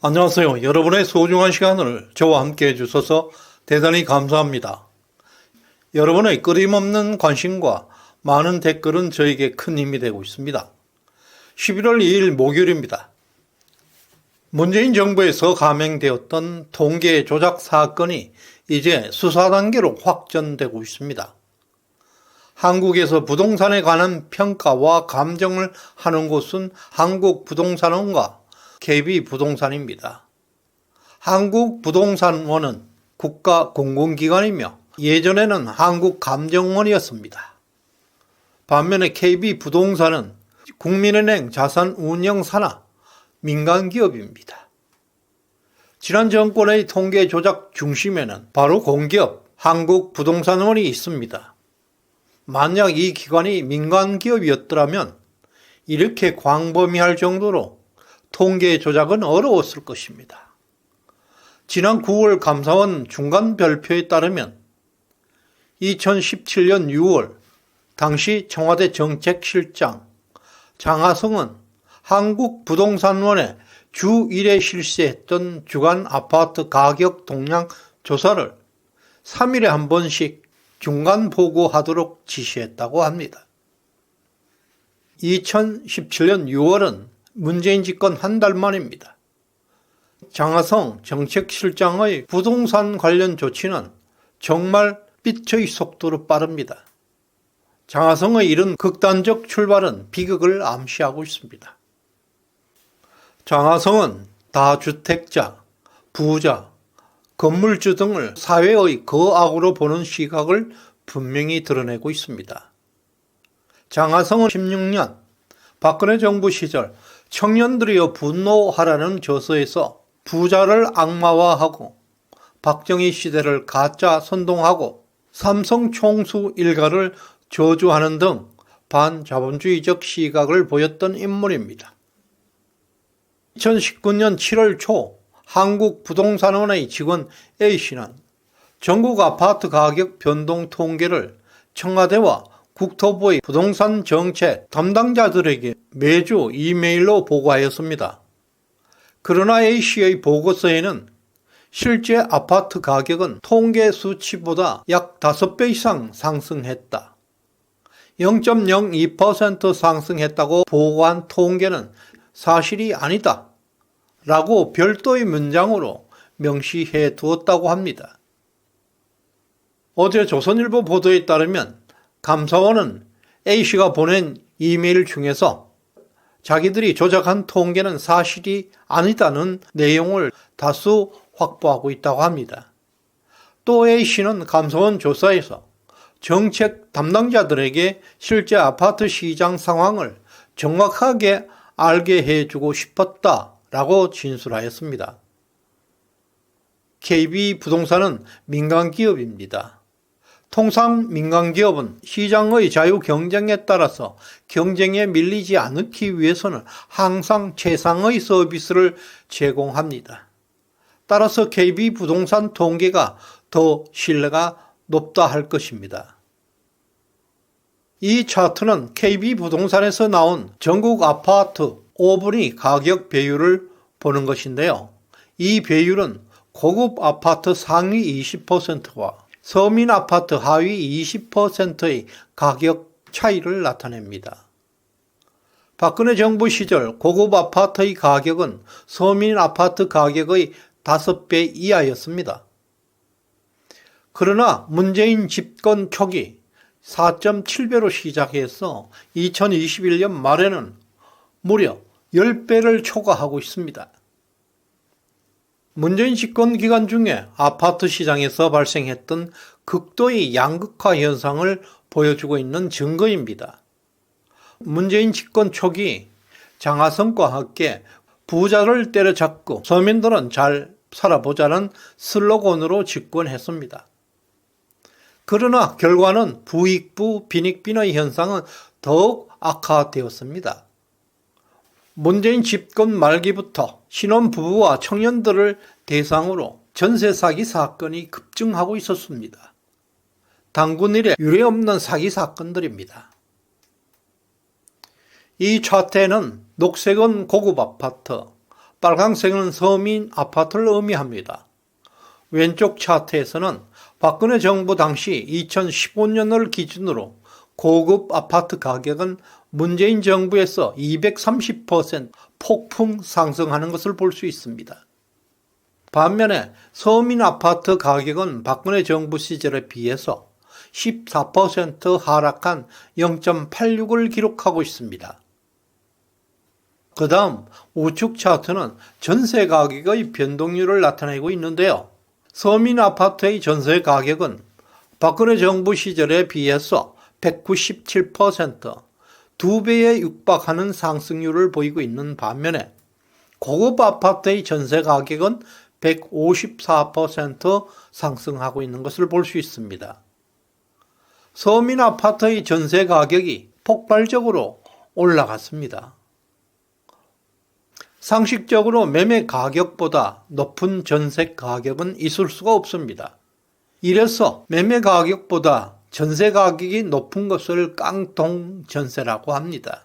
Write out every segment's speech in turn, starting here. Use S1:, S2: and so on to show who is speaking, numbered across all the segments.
S1: 안녕하세요. 여러분의 소중한 시간을 저와 함께 해주셔서 대단히 감사합니다. 여러분의 끊임없는 관심과 많은 댓글은 저에게 큰 힘이 되고 있습니다. 11월 2일 목요일입니다. 문재인 정부에서 감행되었던 통계 조작 사건이 이제 수사 단계로 확전되고 있습니다. 한국에서 부동산에 관한 평가와 감정을 하는 곳은 한국부동산원과 KB부동산입니다. 한국부동산원은 국가공공기관이며 예전에는 한국감정원이었습니다. 반면에 KB부동산은 국민은행 자산운용사나 민간기업입니다. 지난 정권의 통계 조작 중심에는 바로 공기업 한국부동산원이 있습니다. 만약 이 기관이 민간기업이었더라면 이렇게 광범위할 정도로 통계 조작은 어려웠을 것입니다. 지난 9월 감사원 중간 발표에 따르면 2017년 6월 당시 청와대 정책실장 장하성은 한국부동산원에 주 1회 실시했던 주간 아파트 가격 동향 조사를 3일에 한 번씩 중간 보고하도록 지시했다고 합니다. 2017년 6월은 문재인 집권 한 달 만입니다. 장하성 정책실장의 부동산 관련 조치는 정말 빛의 속도로 빠릅니다. 장하성의 이런 극단적 출발은 비극을 암시하고 있습니다. 장하성은 다주택자, 부자, 건물주 등을 사회의 거악으로 보는 시각을 분명히 드러내고 있습니다. 장하성은 16년 박근혜 정부 시절 청년들이여 분노하라는 저서에서 부자를 악마화하고 박정희 시대를 가짜 선동하고 삼성 총수 일가를 저주하는 등 반자본주의적 시각을 보였던 인물입니다. 2019년 7월 초 한국부동산원의 직원 A씨는 전국 아파트 가격 변동 통계를 청와대와 국토부의 부동산 정책 담당자들에게 매주 이메일로 보고하였습니다. 그러나 A씨의 보고서에는 실제 아파트 가격은 통계 수치보다 약 5배 이상 상승했다. 0.02% 상승했다고 보고한 통계는 사실이 아니다. 라고 별도의 문장으로 명시해 두었다고 합니다. 어제 조선일보 보도에 따르면 감사원은 A씨가 보낸 이메일 중에서 자기들이 조작한 통계는 사실이 아니다는 내용을 다수 확보하고 있다고 합니다. 또 A씨는 감사원 조사에서 정책 담당자들에게 실제 아파트 시장 상황을 정확하게 알게 해주고 싶었다라고 진술하였습니다. KB부동산은 민간기업입니다. 통상 민간기업은 시장의 자유 경쟁에 따라서 경쟁에 밀리지 않기 위해서는 항상 최상의 서비스를 제공합니다. 따라서 KB부동산 통계가 더 신뢰가 높다 할 것입니다. 이 차트는 KB부동산에서 나온 전국 아파트 5분위 가격 배율을 보는 것인데요. 이 배율은 고급 아파트 상위 20%와 서민 아파트 하위 20%의 가격 차이를 나타냅니다. 박근혜 정부 시절 고급 아파트의 가격은 서민 아파트 가격의 5배 이하였습니다. 그러나 문재인 집권 초기 4.7배로 시작해서 2021년 말에는 무려 10배를 초과하고 있습니다. 문재인 집권 기간 중에 아파트 시장에서 발생했던 극도의 양극화 현상을 보여주고 있는 증거입니다. 문재인 집권 초기 장하성과 함께 부자를 때려잡고 서민들은 잘 살아보자는 슬로건으로 집권했습니다. 그러나 결과는 부익부 빈익빈의 현상은 더욱 악화되었습니다. 문재인 집권 말기부터 신혼부부와 청년들을 대상으로 전세 사기 사건이 급증하고 있었습니다. 단군 이래 유례없는 사기 사건들입니다. 이 차트에는 녹색은 고급 아파트, 빨간색은 서민 아파트를 의미합니다. 왼쪽 차트에서는 박근혜 정부 당시 2015년을 기준으로 고급 아파트 가격은 문재인 정부에서 230% 폭풍 상승하는 것을 볼 수 있습니다. 반면에 서민 아파트 가격은 박근혜 정부 시절에 비해서 14% 하락한 0.86을 기록하고 있습니다. 그 다음 우측 차트는 전세 가격의 변동률을 나타내고 있는데요. 서민 아파트의 전세 가격은 박근혜 정부 시절에 비해서 197%, 2배에 육박하는 상승률을 보이고 있는 반면에 고급 아파트의 전세 가격은 154% 상승하고 있는 것을 볼 수 있습니다. 서민 아파트의 전세 가격이 폭발적으로 올라갔습니다. 상식적으로 매매 가격보다 높은 전세 가격은 있을 수가 없습니다. 이래서 매매 가격보다 전세 가격이 높은 것을 깡통 전세라고 합니다.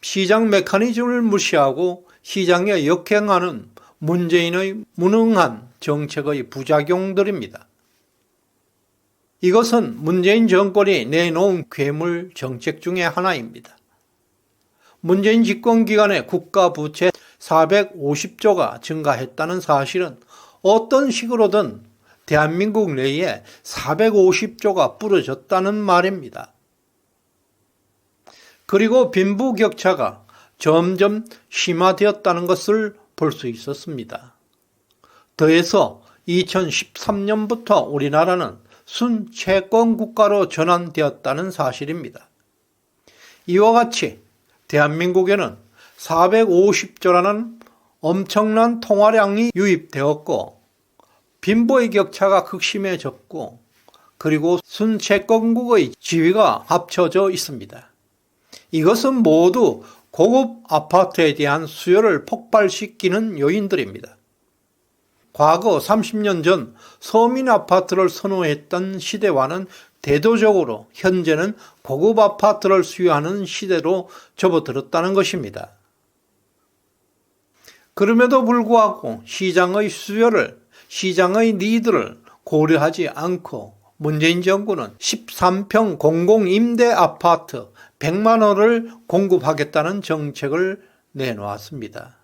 S1: 시장 메커니즘을 무시하고 시장에 역행하는 문재인의 무능한 정책의 부작용들입니다. 이것은 문재인 정권이 내놓은 괴물 정책 중의 하나입니다. 문재인 집권 기간에 국가 부채 450조가 증가했다는 사실은 어떤 식으로든 대한민국 내에 450조가 뿌려졌다는 말입니다. 그리고 빈부격차가 점점 심화되었다는 것을 볼 수 있었습니다. 더해서 2013년부터 우리나라는 순채권 국가로 전환되었다는 사실입니다. 이와 같이 대한민국에는 450조라는 엄청난 통화량이 유입되었고 빈부의 격차가 극심해졌고 그리고 순채권국의 지위가 합쳐져 있습니다. 이것은 모두 고급 아파트에 대한 수요를 폭발시키는 요인들입니다. 과거 30년 전 서민 아파트를 선호했던 시대와는 대도적으로 현재는 고급 아파트를 수요하는 시대로 접어들었다는 것입니다. 그럼에도 불구하고 시장의 수요를, 시장의 니드를 고려하지 않고 문재인 정부는 13평 공공임대 아파트 100만 원을 공급하겠다는 정책을 내놓았습니다.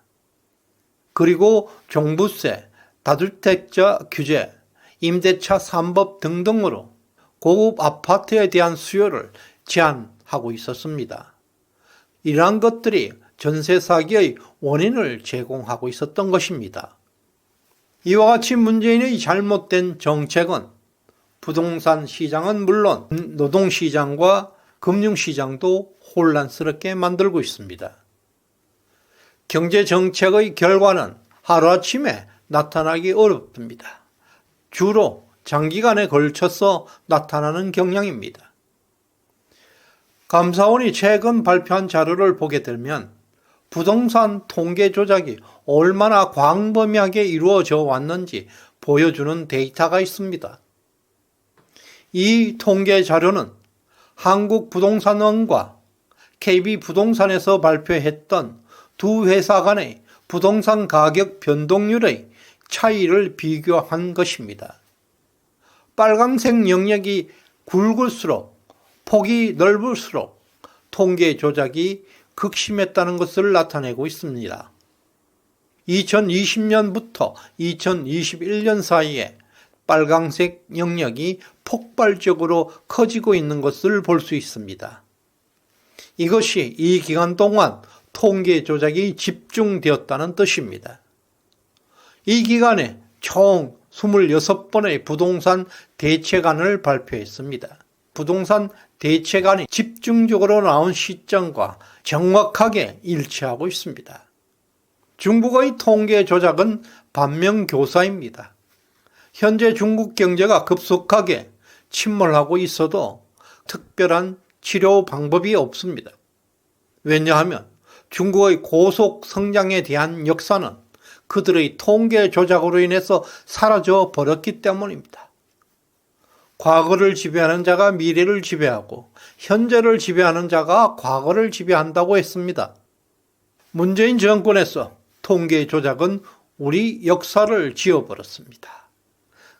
S1: 그리고 종부세, 다주택자 규제, 임대차 3법 등등으로 고급 아파트에 대한 수요를 제한하고 있었습니다. 이러한 것들이 전세 사기의 원인을 제공하고 있었던 것입니다. 이와 같이 문재인의 잘못된 정책은 부동산 시장은 물론 노동시장과 금융시장도 혼란스럽게 만들고 있습니다. 경제정책의 결과는 하루아침에 나타나기 어렵습니다. 주로 장기간에 걸쳐서 나타나는 경향입니다. 감사원이 최근 발표한 자료를 보게 되면 부동산 통계 조작이 얼마나 광범위하게 이루어져 왔는지 보여주는 데이터가 있습니다. 이 통계 자료는 한국부동산원과 KB부동산에서 발표했던 두 회사 간의 부동산 가격 변동률의 차이를 비교한 것입니다. 빨간색 영역이 굵을수록 폭이 넓을수록 통계 조작이 극심했다는 것을 나타내고 있습니다. 2020년부터 2021년 사이에 빨간색 영역이 폭발적으로 커지고 있는 것을 볼 수 있습니다. 이것이 이 기간 동안 통계 조작이 집중되었다는 뜻입니다. 이 기간에 총 26번의 부동산 대책안을 발표했습니다. 부동산 대책안이 집중적으로 나온 시점과 정확하게 일치하고 있습니다. 중국의 통계 조작은 반면교사입니다. 현재 중국 경제가 급속하게 침몰하고 있어도 특별한 치료 방법이 없습니다. 왜냐하면 중국의 고속 성장에 대한 역사는 그들의 통계 조작으로 인해서 사라져 버렸기 때문입니다. 과거를 지배하는 자가 미래를 지배하고 현재를 지배하는 자가 과거를 지배한다고 했습니다. 문재인 정권에서 통계 조작은 우리 역사를 지워버렸습니다.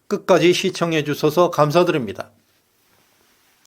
S1: 끝까지 시청해 주셔서 감사드립니다.